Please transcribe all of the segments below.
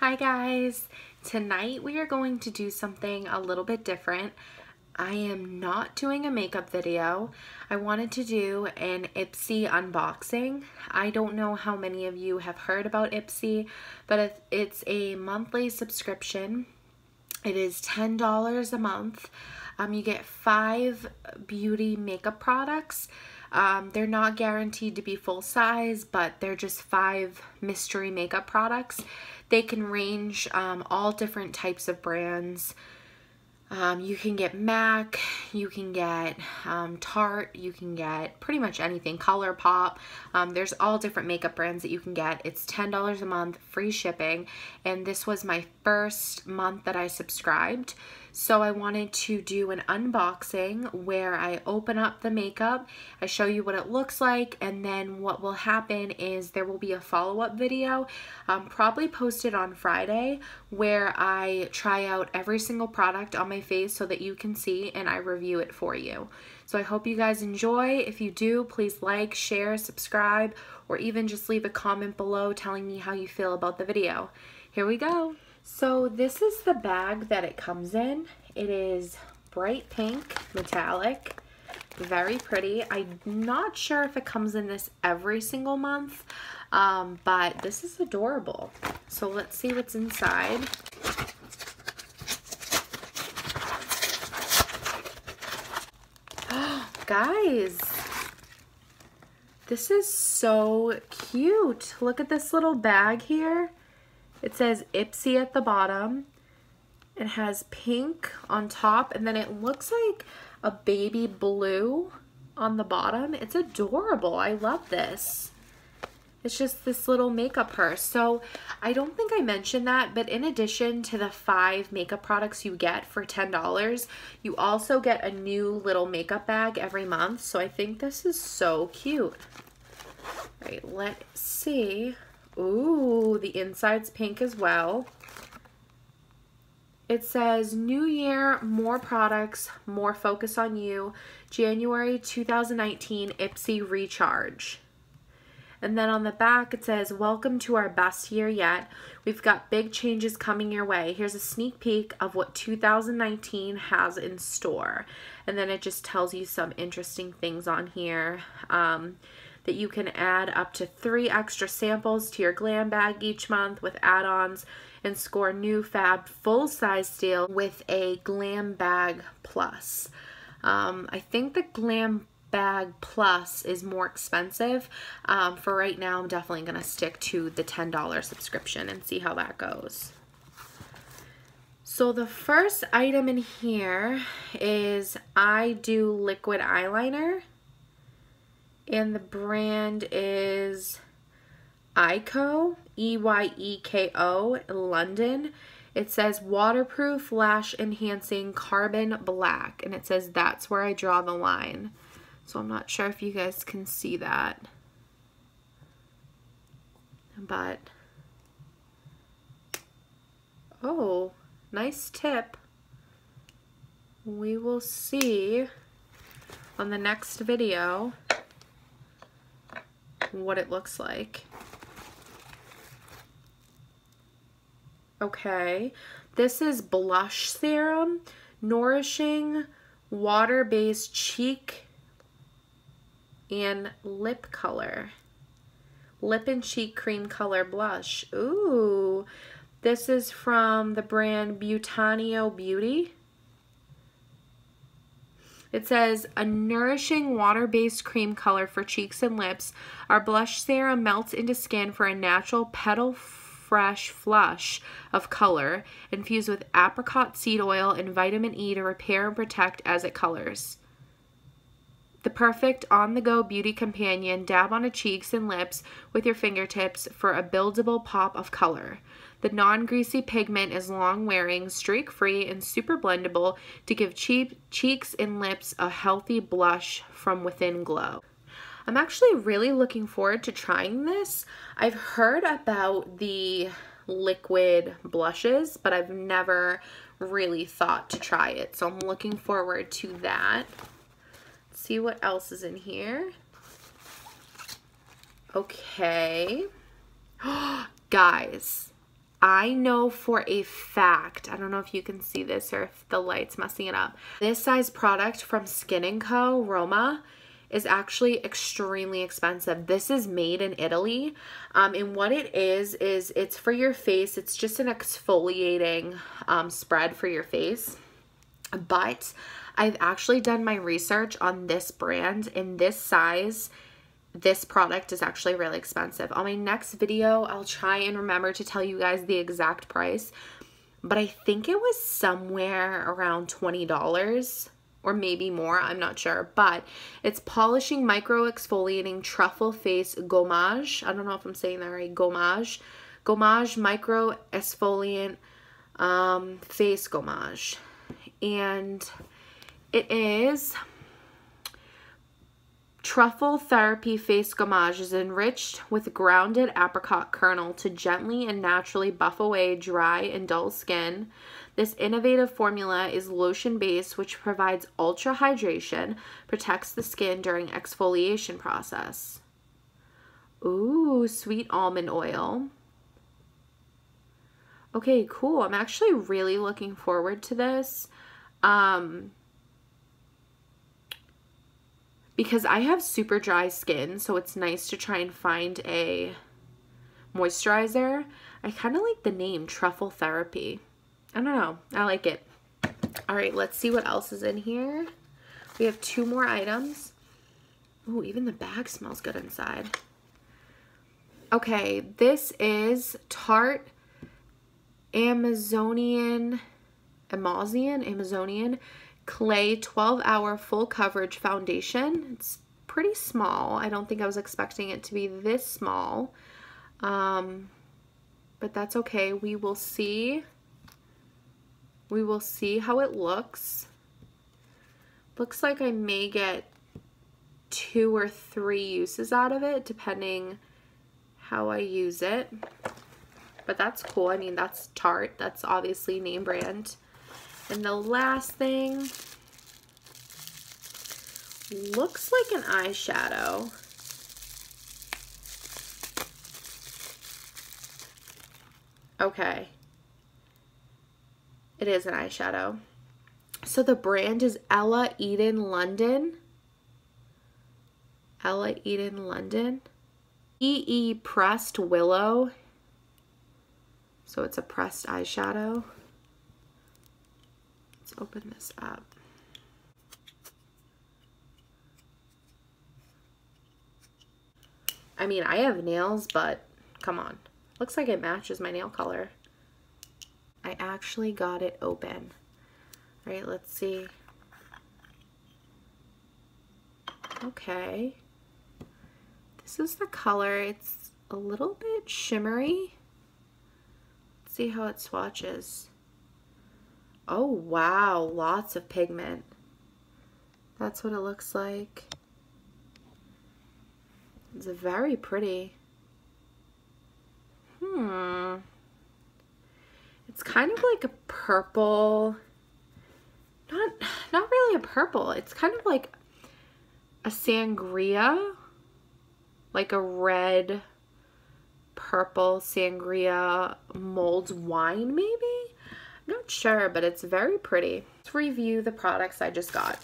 Hi guys, tonight we are going to do something a little bit different. I am not doing a makeup video. I wanted to do an Ipsy unboxing. I don't know how many of you have heard about Ipsy, but it's a monthly subscription. It is $10 a month. You get 5 beauty makeup products. They're not guaranteed to be full size, but they're just 5 mystery makeup products. They can range all different types of brands. You can get MAC, you can get Tarte, you can get pretty much anything, ColourPop. There's all different makeup brands that you can get. It's $10 a month, free shipping, and this was my first month that I subscribed. So I wanted to do an unboxing where I open up the makeup, I show you what it looks like, and then what will happen is there will be a follow-up video, probably posted on Friday, where I try out every single product on my face so that you can see and I review it for you. So I hope you guys enjoy. If you do, please like, share, subscribe, or even just leave a comment below telling me how you feel about the video. Here we go. So this is the bag that it comes in. It is bright pink, metallic, very pretty. I'm not sure if it comes in this every single month, but this is adorable. So let's see what's inside. Guys, this is so cute. Look at this little bag here. It says Ipsy at the bottom. It has pink on top, and then it looks like a baby blue on the bottom. It's adorable. I love this. It's just this little makeup purse. So I don't think I mentioned that, but in addition to the 5 makeup products you get for $10, you also get a new little makeup bag every month. So I think this is so cute. All right, let's see. Ooh, the inside's pink as well. It says, New Year, more products, more focus on you. January 2019 Ipsy Recharge. And then on the back it says, welcome to our best year yet. We've got big changes coming your way. Here's a sneak peek of what 2019 has in store. And then it just tells you some interesting things on here. That you can add up to 3 extra samples to your glam bag each month with add-ons and score new fab full-size deal with a glam bag plus. I think the glam bag plus is more expensive. For right now, I'm definitely going to stick to the $10 subscription and see how that goes. So the first item in here is I Do Liquid Eyeliner. And the brand is Eyeko, E-Y-E-K-O, London. It says waterproof, lash enhancing, carbon black. And it says that's where I draw the line. So I'm not sure if you guys can see that. But, oh, nice tip. We will see on the next video what it looks like. Okay, this is blush serum, nourishing, water-based cheek and lip color. Lip and cheek cream color blush. Ooh, this is from the brand Butanio Beauty. It says, a nourishing water-based cream color for cheeks and lips. Our blush serum melts into skin for a natural petal fresh flush of color, infused with apricot seed oil and vitamin E to repair and protect as it colors. The perfect on-the-go beauty companion. Dab on the cheeks and lips with your fingertips for a buildable pop of color. The non-greasy pigment is long-wearing, streak-free, and super blendable to give cheeks and lips a healthy blush from within glow. I'm actually really looking forward to trying this. I've heard about the liquid blushes, but I've never really thought to try it. So I'm looking forward to that. Let's see what else is in here. Okay. Guys, I know for a fact, I don't know if you can see this or if the light's messing it up. This size product from Skin & Co. Roma is actually extremely expensive. This is made in Italy. And what it is it's for your face. It's just an exfoliating spread for your face. But I've actually done my research on this brand, and this size, this product is actually really expensive. On my next video, I'll try and remember to tell you guys the exact price, but I think it was somewhere around $20 or maybe more, I'm not sure. But it's polishing micro exfoliating truffle face gommage. I don't know if I'm saying that right. Gommage micro exfoliant face gommage. And it is truffle therapy face gommage is enriched with grounded apricot kernel to gently and naturally buff away dry and dull skin. This innovative formula is lotion based, which provides ultra hydration, protects the skin during exfoliation process. Ooh, sweet almond oil. Okay, cool. I'm actually really looking forward to this. Because I have super dry skin, so it's nice to try and find a moisturizer. I kind of like the name Truffle Therapy. I don't know. I like it. All right, let's see what else is in here. We have 2 more items. Ooh, even the bag smells good inside. Okay, this is Tarte Amazonian Clay 12-hour full coverage foundation. It's pretty small. I don't think I was expecting it to be this small, but that's okay. We will see. We will see how it looks. Looks like I may get 2 or 3 uses out of it, depending how I use it. But that's cool. I mean, that's Tarte. That's obviously name brand. And the last thing looks like an eyeshadow. Okay. It is an eyeshadow. So the brand is Ella Eden London. Ella Eden London. EE Pressed Willow. So it's a pressed eyeshadow. Let's open this up. I mean, I have nails, but come on. Looks like it matches my nail color. I actually got it open. All right, let's see. Okay. This is the color. It's a little bit shimmery. Let's see how it swatches. Oh, wow. Lots of pigment. That's what it looks like. It's very pretty. It's kind of like a purple. Not really a purple. It's kind of like a sangria. Like a red, purple sangria mulled wine, maybe? I'm not sure, but it's very pretty. Let's review the products I just got.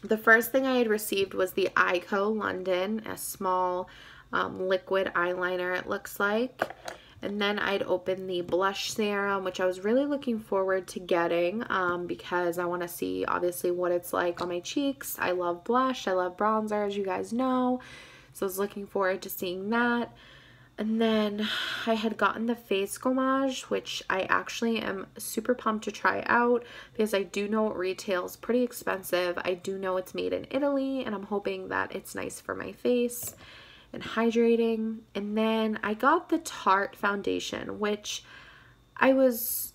The first thing I had received was the Ico London, a small liquid eyeliner, it looks like. And then I'd open the blush serum, which I was really looking forward to getting because I want to see, obviously, what it's like on my cheeks. I love blush. I love bronzer, as you guys know. So I was looking forward to seeing that. And then I had gotten the face gommage, which I actually am super pumped to try out because I do know it retails pretty expensive. I do know it's made in Italy, and I'm hoping that it's nice for my face and hydrating. And then I got the Tarte foundation, which I was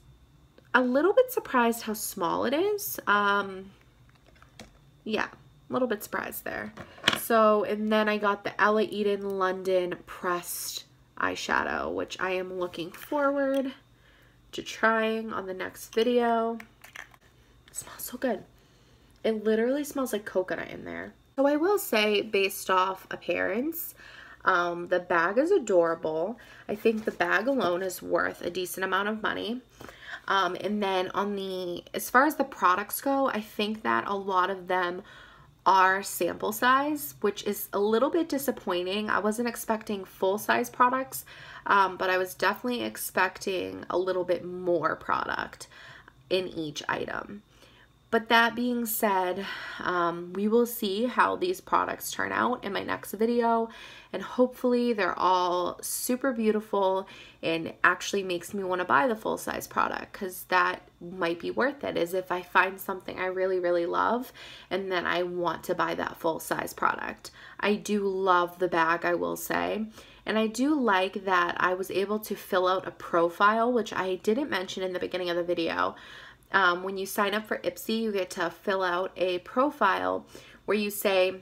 a little bit surprised how small it is. Yeah, a little bit surprised there. So, and then I got the Ella Eden London pressed eyeshadow, which I am looking forward to trying on the next video. It smells so good. It literally smells like coconut in there. So I will say, based off appearance, The bag is adorable. I think the bag alone is worth a decent amount of money. And then as far as the products go, I think that a lot of them are sample size, which is a little bit disappointing. I wasn't expecting full-size products, but I was definitely expecting a little bit more product in each item. But that being said, we will see how these products turn out in my next video, and hopefully they're all super beautiful and actually makes me want to buy the full-size product, because that might be worth it, is if I find something I really, really love and then I want to buy that full-size product. I do love the bag, I will say. And I do like that I was able to fill out a profile, which I didn't mention in the beginning of the video. When you sign up for Ipsy, you get to fill out a profile where you say,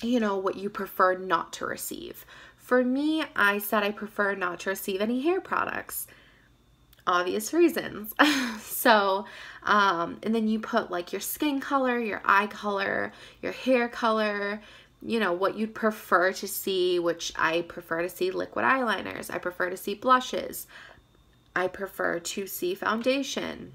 you know, what you prefer not to receive. For me, I said I prefer not to receive any hair products. Obvious reasons. So, and then you put like your skin color, your eye color, your hair color, you know, what you'd prefer to see, which I prefer to see liquid eyeliners. I prefer to see blushes. I prefer to see foundation.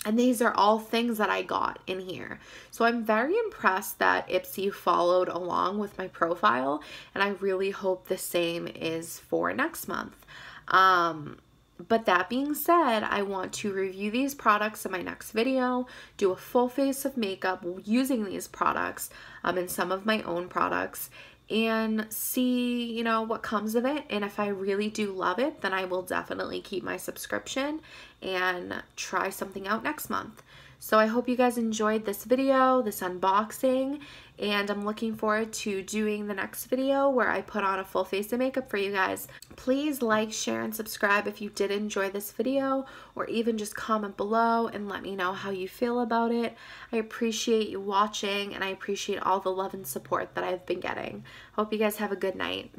And these are all things that I got in here. So I'm very impressed that Ipsy followed along with my profile, and I really hope the same is for next month. But that being said, I want to review these products in my next video, do a full face of makeup using these products and some of my own products, and see, you know, what comes of it. And if I really do love it, then I will definitely keep my subscription and try something out next month. So I hope you guys enjoyed this video, this unboxing, and I'm looking forward to doing the next video where I put on a full face of makeup for you guys. Please like, share, and subscribe if you did enjoy this video, or even just comment below and let me know how you feel about it. I appreciate you watching, and I appreciate all the love and support that I've been getting. Hope you guys have a good night.